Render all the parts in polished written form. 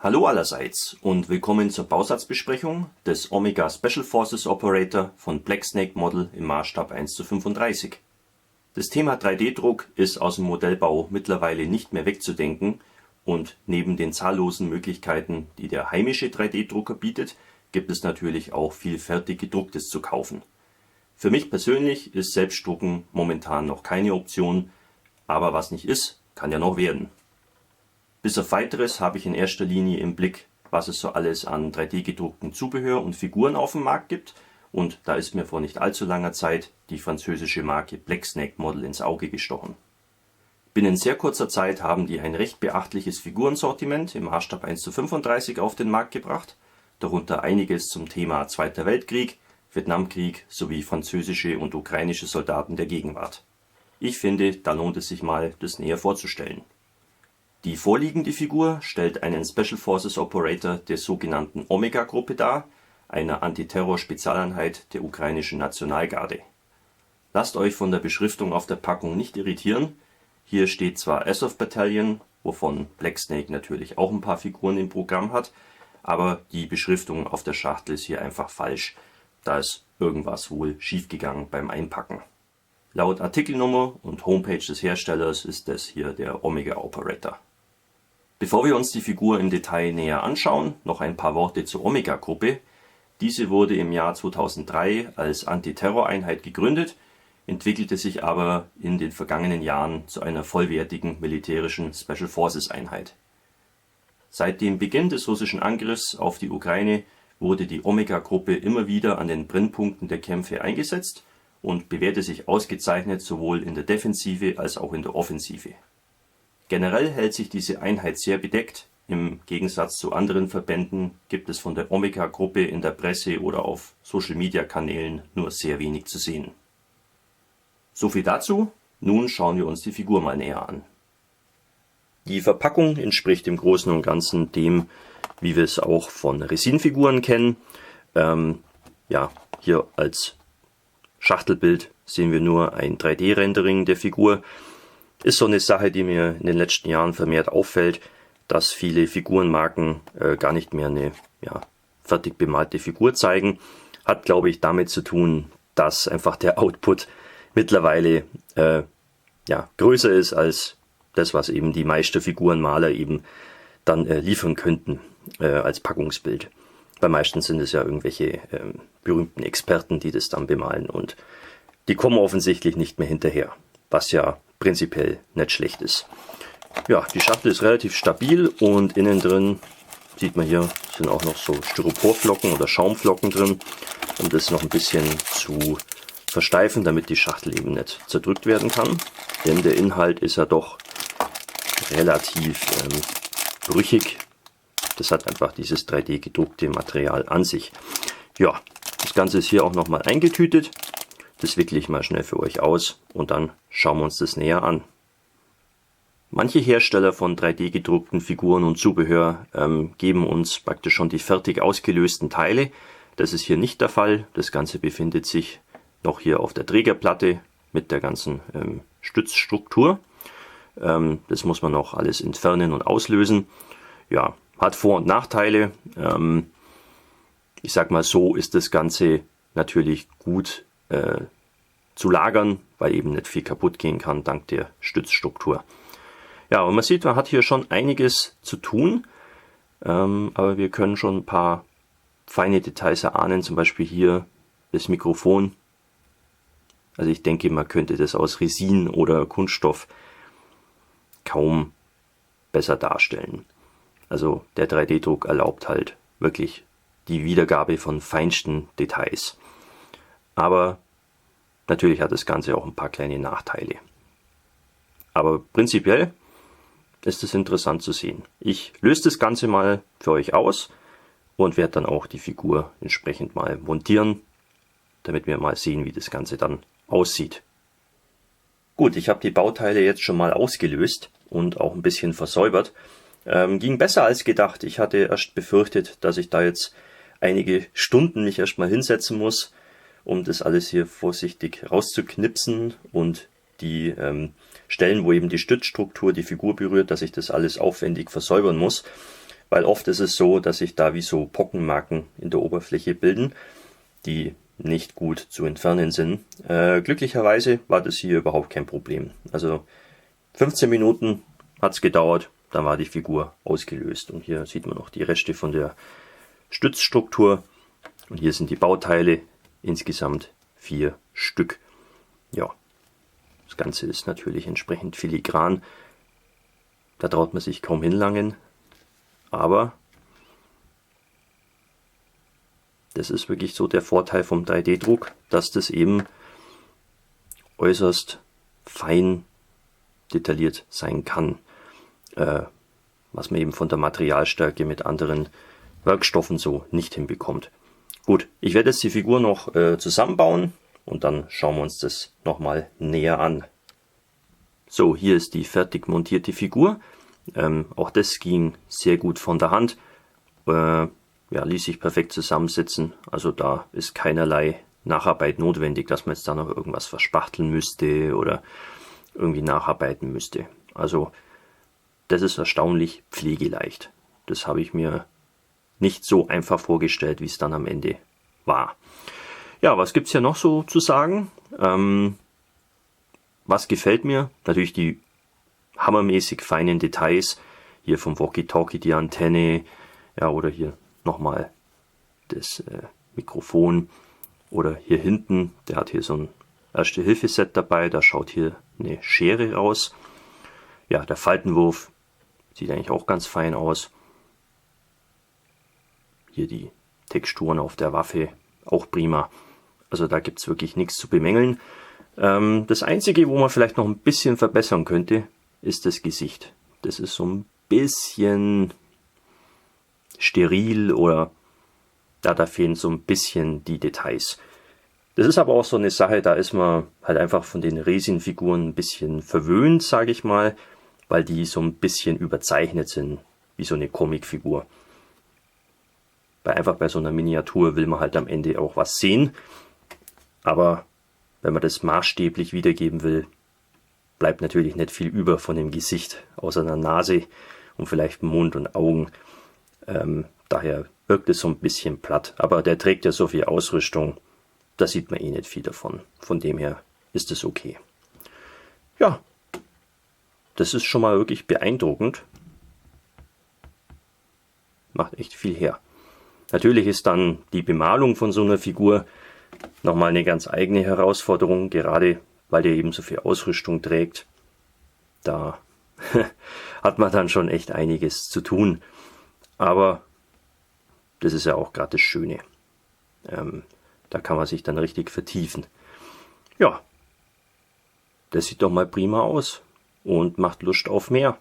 Hallo allerseits und willkommen zur Bausatzbesprechung des Omega Special Forces Operator von Blacksnake Model im Maßstab 1:35. Das Thema 3D-Druck ist aus dem Modellbau mittlerweile nicht mehr wegzudenken und neben den zahllosen Möglichkeiten, die der heimische 3D-Drucker bietet, gibt es natürlich auch viel fertig gedrucktes zu kaufen. Für mich persönlich ist Selbstdrucken momentan noch keine Option, aber was nicht ist, kann ja noch werden. Bis auf Weiteres habe ich in erster Linie im Blick, was es so alles an 3D-gedrucktem Zubehör und Figuren auf dem Markt gibt, und da ist mir vor nicht allzu langer Zeit die französische Marke Blacksnake Model ins Auge gestochen. Binnen sehr kurzer Zeit haben die ein recht beachtliches Figurensortiment im Maßstab 1:35 auf den Markt gebracht, darunter einiges zum Thema Zweiter Weltkrieg, Vietnamkrieg sowie französische und ukrainische Soldaten der Gegenwart. Ich finde, da lohnt es sich mal, das näher vorzustellen. Die vorliegende Figur stellt einen Special Forces Operator der sogenannten Omega-Gruppe dar, einer Antiterror-Spezialeinheit der ukrainischen Nationalgarde. Lasst euch von der Beschriftung auf der Packung nicht irritieren. Hier steht zwar Azov Battalion, wovon Blacksnake natürlich auch ein paar Figuren im Programm hat, aber die Beschriftung auf der Schachtel ist hier einfach falsch. Da ist irgendwas wohl schiefgegangen beim Einpacken. Laut Artikelnummer und Homepage des Herstellers ist das hier der Omega Operator. Bevor wir uns die Figur im Detail näher anschauen, noch ein paar Worte zur Omega-Gruppe. Diese wurde im Jahr 2003 als Antiterroreinheit gegründet, entwickelte sich aber in den vergangenen Jahren zu einer vollwertigen militärischen Special Forces Einheit. Seit dem Beginn des russischen Angriffs auf die Ukraine wurde die Omega-Gruppe immer wieder an den Brennpunkten der Kämpfe eingesetzt und bewährte sich ausgezeichnet sowohl in der Defensive als auch in der Offensive. Generell hält sich diese Einheit sehr bedeckt. Im Gegensatz zu anderen Verbänden gibt es von der Omega-Gruppe in der Presse oder auf Social-Media-Kanälen nur sehr wenig zu sehen. Soviel dazu. Nun schauen wir uns die Figur mal näher an. Die Verpackung entspricht im Großen und Ganzen dem, wie wir es auch von Resin-Figuren kennen. Hier als Schachtelbild sehen wir nur ein 3D-Rendering der Figur. Ist so eine Sache, die mir in den letzten Jahren vermehrt auffällt, dass viele Figurenmarken gar nicht mehr eine fertig bemalte Figur zeigen. Hat, glaube ich, damit zu tun, dass einfach der Output mittlerweile größer ist als das, was eben die meisten Figurenmaler eben dann liefern könnten als Packungsbild. Bei meisten sind es ja irgendwelche berühmten Experten, die das dann bemalen, und die kommen offensichtlich nicht mehr hinterher, was ja prinzipiell nicht schlecht ist. Ja, die Schachtel ist relativ stabil und innen drin sieht man hier, sind auch noch so Styroporflocken oder Schaumflocken drin, um das noch ein bisschen zu versteifen, damit die Schachtel eben nicht zerdrückt werden kann. Denn der Inhalt ist ja doch relativ brüchig. Das hat einfach dieses 3D gedruckte Material an sich. Ja, das Ganze ist hier auch nochmal eingetütet. Das wickle ich mal schnell für euch aus und dann schauen wir uns das näher an. Manche Hersteller von 3D gedruckten Figuren und Zubehör geben uns praktisch schon die fertig ausgelösten Teile. Das ist hier nicht der Fall. Das Ganze befindet sich noch hier auf der Trägerplatte mit der ganzen Stützstruktur. Das muss man noch alles entfernen und auslösen. Ja, hat Vor- und Nachteile. Ich sag mal so, ist das Ganze natürlich gut zu lagern, weil eben nicht viel kaputt gehen kann dank der Stützstruktur. Ja, und man sieht, man hat hier schon einiges zu tun, aber wir können schon ein paar feine Details erahnen, zum Beispiel hier das Mikrofon. Also ich denke, man könnte das aus Resin oder Kunststoff kaum besser darstellen. Also der 3D-Druck erlaubt halt wirklich die Wiedergabe von feinsten Details. Aber natürlich hat das Ganze auch ein paar kleine Nachteile. Aber prinzipiell ist es interessant zu sehen. Ich löse das Ganze mal für euch aus und werde dann auch die Figur entsprechend mal montieren, damit wir mal sehen, wie das Ganze dann aussieht. Gut, ich habe die Bauteile jetzt schon mal ausgelöst und auch ein bisschen versäubert. Ging besser als gedacht. Ich hatte erst befürchtet, dass ich da jetzt einige Stunden mich erstmal hinsetzen muss, um das alles hier vorsichtig rauszuknipsen und die Stellen, wo eben die Stützstruktur die Figur berührt, dass ich das alles aufwendig versäubern muss. weil oft ist es so, dass sich da wie so Pockenmarken in der Oberfläche bilden, die nicht gut zu entfernen sind. Glücklicherweise war das hier überhaupt kein Problem. Also 15 Minuten hat es gedauert, dann war die Figur ausgelöst. Und hier sieht man noch die Reste von der Stützstruktur. Und hier sind die Bauteile, insgesamt 4 Stück. Ja, das Ganze ist natürlich entsprechend filigran. Da traut man sich kaum hinlangen. Aber das ist wirklich so der Vorteil vom 3D-Druck, dass das eben äußerst fein detailliert sein kann. Was man eben von der Materialstärke mit anderen Werkstoffen so nicht hinbekommt. Gut, ich werde jetzt die Figur noch zusammenbauen und dann schauen wir uns das nochmal näher an. So, hier ist die fertig montierte Figur. Auch das ging sehr gut von der Hand. Ja, ließ sich perfekt zusammensetzen. Also da ist keinerlei Nacharbeit notwendig, dass man jetzt da noch irgendwas verspachteln müsste oder irgendwie nacharbeiten müsste. Also das ist erstaunlich pflegeleicht. Das habe ich mir nicht so einfach vorgestellt, wie es dann am Ende war. Ja, was gibt's hier noch so zu sagen? Was gefällt mir? Natürlich die hammermäßig feinen Details. Hier vom Walkie-Talkie die Antenne, ja, oder hier nochmal das Mikrofon. Oder hier hinten, der hat hier so ein Erste-Hilfe-Set dabei, da schaut hier eine Schere raus. Ja, der Faltenwurf sieht eigentlich auch ganz fein aus. Hier die Texturen auf der Waffe, auch prima. Also da gibt es wirklich nichts zu bemängeln. Das Einzige, wo man vielleicht noch ein bisschen verbessern könnte, ist das Gesicht. Das ist so ein bisschen steril oder da fehlen so ein bisschen die Details. Das ist aber auch so eine Sache, da ist man halt einfach von den Resin-Figuren ein bisschen verwöhnt, sage ich mal, weil die so ein bisschen überzeichnet sind, wie so eine Comicfigur. Einfach bei so einer Miniatur will man halt am Ende auch was sehen, aber wenn man das maßstäblich wiedergeben will, bleibt natürlich nicht viel über von dem Gesicht, außer einer Nase und vielleicht Mund und Augen. Daher wirkt es so ein bisschen platt, aber der trägt ja so viel Ausrüstung, da sieht man eh nicht viel davon. Von dem her ist es okay. Ja, das ist schon mal wirklich beeindruckend. Macht echt viel her. Natürlich ist dann die Bemalung von so einer Figur nochmal eine ganz eigene Herausforderung, gerade weil der eben so viel Ausrüstung trägt. Da hat man dann schon echt einiges zu tun. Aber das ist ja auch gerade das Schöne. Da kann man sich dann richtig vertiefen. Ja, das sieht doch mal prima aus und macht Lust auf mehr.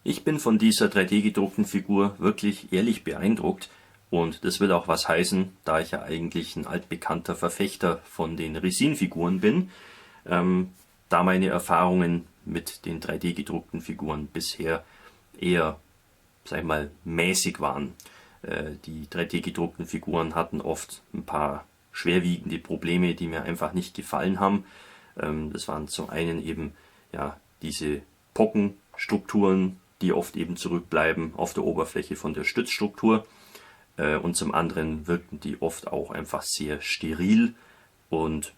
Ich bin von dieser 3D-gedruckten Figur wirklich ehrlich beeindruckt und das will auch was heißen, da ich ja eigentlich ein altbekannter Verfechter von den Resin-Figuren bin, da meine Erfahrungen mit den 3D-gedruckten Figuren bisher eher, sag ich mal, mäßig waren. Die 3D-gedruckten Figuren hatten oft ein paar schwerwiegende Probleme, die mir einfach nicht gefallen haben. Das waren zum einen eben ja diese Pockenstrukturen, die oft eben zurückbleiben auf der Oberfläche von der Stützstruktur. Und zum anderen wirkten die oft auch einfach sehr steril und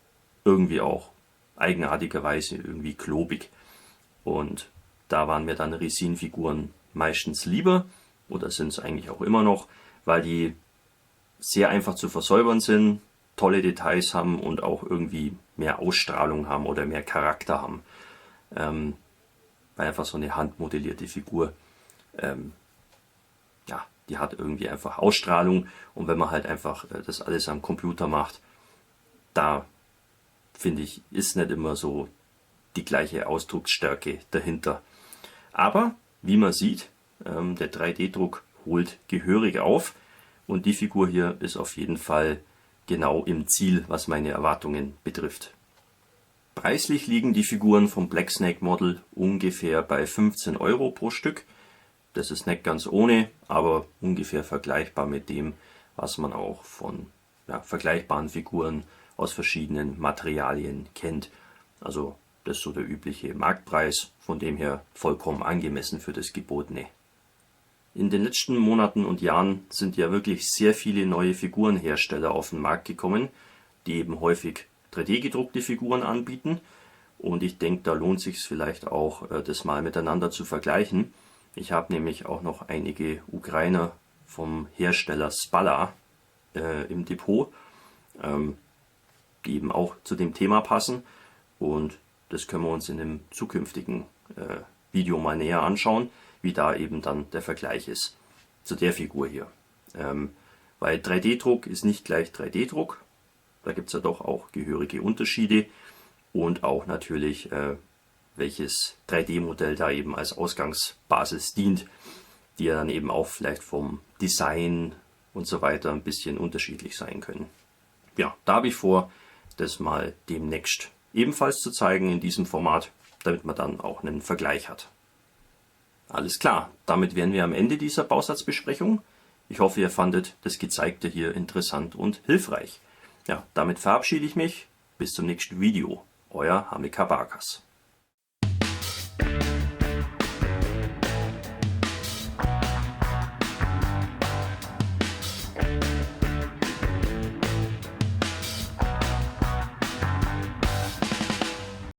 irgendwie auch eigenartigerweise irgendwie klobig. Und da waren mir dann Resin-Figuren meistens lieber, oder sind es eigentlich auch immer noch, weil die sehr einfach zu versäubern sind, tolle Details haben und auch irgendwie mehr Ausstrahlung haben oder mehr Charakter haben. Weil einfach so eine handmodellierte Figur, ja, die hat irgendwie einfach Ausstrahlung, und wenn man halt einfach das alles am Computer macht, da finde ich, ist nicht immer so die gleiche Ausdrucksstärke dahinter. Aber wie man sieht, der 3D-Druck holt gehörig auf und die Figur hier ist auf jeden Fall genau im Ziel, was meine Erwartungen betrifft. Preislich liegen die Figuren vom Black Snake Model ungefähr bei 15 € pro Stück. Das ist nicht ganz ohne, aber ungefähr vergleichbar mit dem, was man auch von vergleichbaren Figuren aus verschiedenen Materialien kennt. Also das ist so der übliche Marktpreis, von dem her vollkommen angemessen für das Gebotene. In den letzten Monaten und Jahren sind ja wirklich sehr viele neue Figurenhersteller auf den Markt gekommen, die eben häufig 3D-gedruckte Figuren anbieten. Und ich denke, da lohnt sich vielleicht auch, das mal miteinander zu vergleichen. Ich habe nämlich auch noch einige Ukrainer vom Hersteller Spalla im Depot, die eben auch zu dem Thema passen. Und das können wir uns in einem zukünftigen Video mal näher anschauen, wie da eben dann der Vergleich ist zu der Figur hier. Weil 3D-Druck ist nicht gleich 3D-Druck. Da gibt es ja doch auch gehörige Unterschiede. Und auch natürlich, welches 3D-Modell da eben als Ausgangsbasis dient, die ja dann eben auch vielleicht vom Design und so weiter ein bisschen unterschiedlich sein können. Ja, da habe ich vor, das mal demnächst ebenfalls zu zeigen in diesem Format, damit man dann auch einen Vergleich hat. Alles klar, damit wären wir am Ende dieser Bausatzbesprechung. Ich hoffe, ihr fandet das Gezeigte hier interessant und hilfreich. Ja, damit verabschiede ich mich. Bis zum nächsten Video. Euer Hamilcar Barkas.